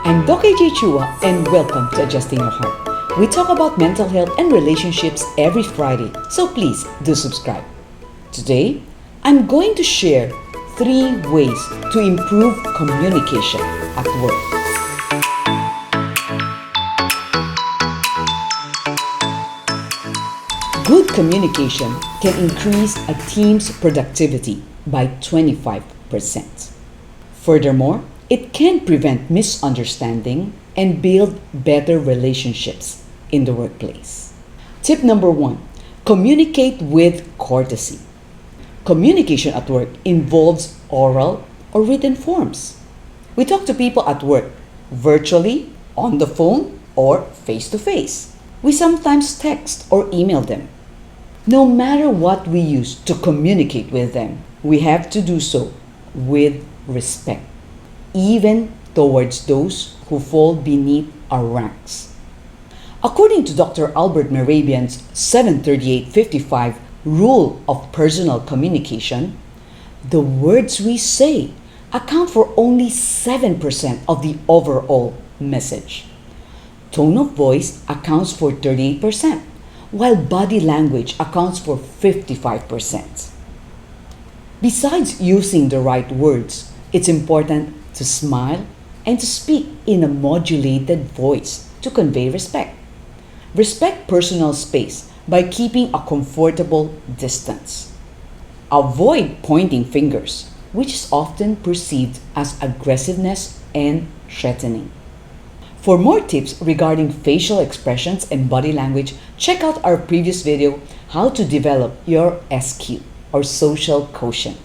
I'm Doc AJ Chua and welcome to Adjusting Your Heart. We talk about mental health and relationships every Friday, so please do subscribe. Today, I'm going to share 3 ways to improve communication at work. Good communication can increase a team's productivity by 25%. Furthermore, it can prevent misunderstanding and build better relationships in the workplace. Tip number 1, communicate with courtesy. Communication at work involves oral or written forms. We talk to people at work, virtually, on the phone, or face to face. We sometimes text or email them. No matter what we use to communicate with them, we have to do so with respect, even towards those who fall beneath our ranks. According to Dr. Albert Mehrabian's 738-55 rule of personal communication, the words we say account for only 7% of the overall message. Tone of voice accounts for 38%, while body language accounts for 55%. Besides using the right words, it's important to smile and to speak in a modulated voice to convey respect. Respect personal space by keeping a comfortable distance. Avoid pointing fingers, which is often perceived as aggressiveness and threatening. For more tips regarding facial expressions and body language, check out our previous video, How to Develop Your SQ or Social Quotient.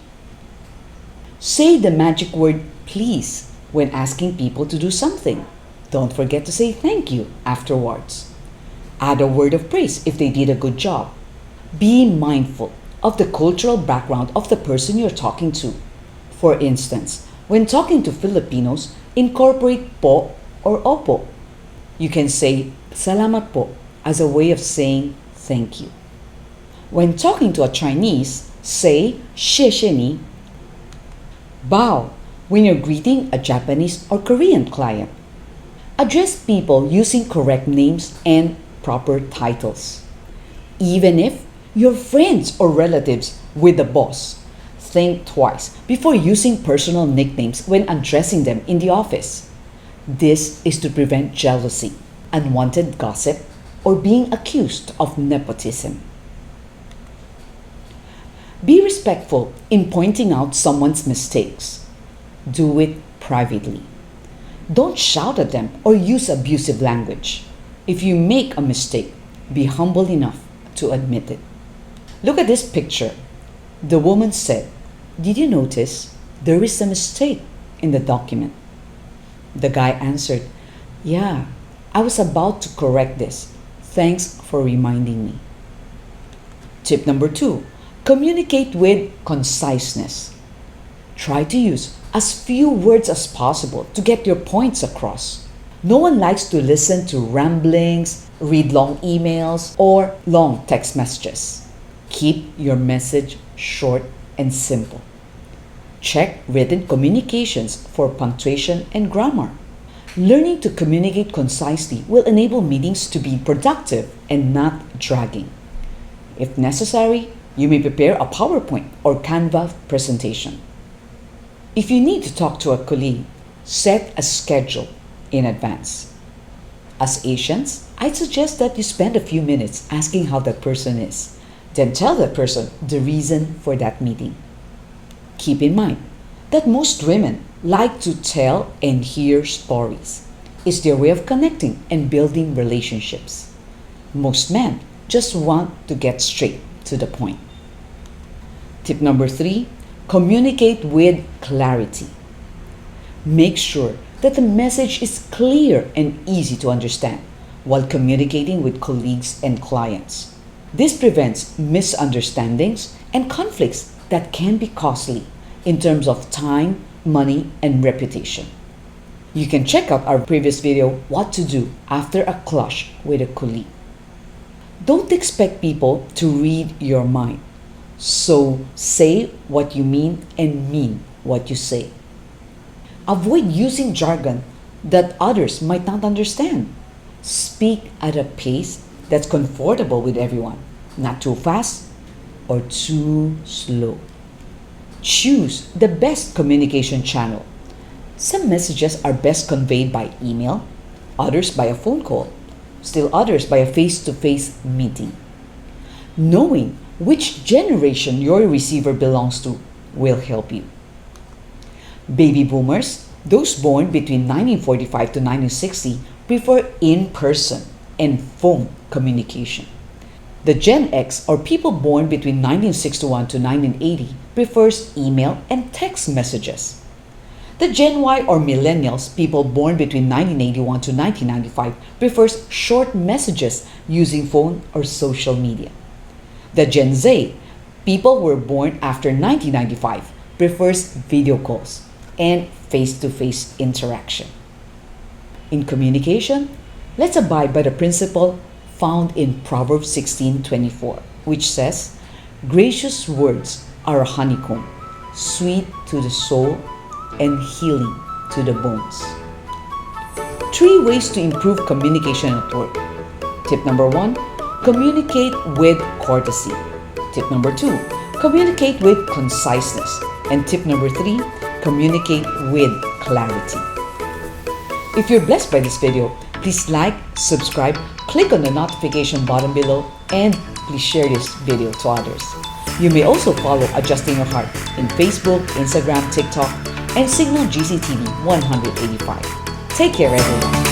Say the magic word please when asking people to do something. Don't forget to say thank you afterwards. Add a word of praise if they did a good job. Be mindful of the cultural background of the person you're talking to. For instance, when talking to Filipinos, incorporate po or opo. You can say salamat po as a way of saying thank you. When talking to a Chinese, say 谢谢你. Bow when you're greeting a Japanese or Korean client. Address people using correct names and proper titles. Even if you're friends or relatives with the boss, think twice before using personal nicknames when addressing them in the office. This is to prevent jealousy, unwanted gossip, or being accused of nepotism. Be respectful in pointing out someone's mistakes. Do it privately. Don't shout at them or use abusive language. If you make a mistake, be humble enough to admit it. Look at this picture. The woman said, "Did you notice there is a mistake in the document?" The guy answered, "Yeah, I was about to correct this. Thanks for reminding me." Tip number 2, communicate with conciseness. Try to use as few words as possible to get your points across. No one likes to listen to ramblings, read long emails, or long text messages. Keep your message short and simple. Check written communications for punctuation and grammar. Learning to communicate concisely will enable meetings to be productive and not dragging. If necessary, you may prepare a PowerPoint or Canva presentation. If you need to talk to a colleague, set a schedule in advance. As Asians, I'd suggest that you spend a few minutes asking how that person is. Then tell that person the reason for that meeting. Keep in mind that most women like to tell and hear stories. It's their way of connecting and building relationships. Most men just want to get straight to the point. Tip number 3, communicate with clarity. Make sure that the message is clear and easy to understand while communicating with colleagues and clients. This prevents misunderstandings and conflicts that can be costly in terms of time, money, and reputation. You can check out our previous video, What to Do After a Clash with a Colleague. Don't expect people to read your mind. So say what you mean and mean what you say. Avoid using jargon that others might not understand. Speak at a pace that's comfortable with everyone, not too fast or too slow. Choose the best communication channel. Some messages are best conveyed by email, others by a phone call, still others by a face-to-face meeting. Knowing which generation your receiver belongs to will help you. Baby boomers, those born between 1945 to 1960, prefer in-person and phone communication. The Gen X, or people born between 1961 to 1980, prefers email and text messages. The Gen Y, or millennials, people born between 1981 to 1995, prefers short messages using phone or social media. The Gen Z, people who were born after 1995, prefers video calls and face-to-face interaction. In communication, let's abide by the principle found in Proverbs 16:24, which says, "Gracious words are a honeycomb, sweet to the soul and healing to the bones." 3 ways to improve communication at work. Tip number 1, communicate with courtesy. Tip number 2, communicate with conciseness. And tip number 3, communicate with clarity. If you're blessed by this video, please like, subscribe, click on the notification button below, and please share this video to others. You may also follow Adjusting Your Heart in Facebook, Instagram, TikTok, and Signal GCTV 185. Take care, everyone.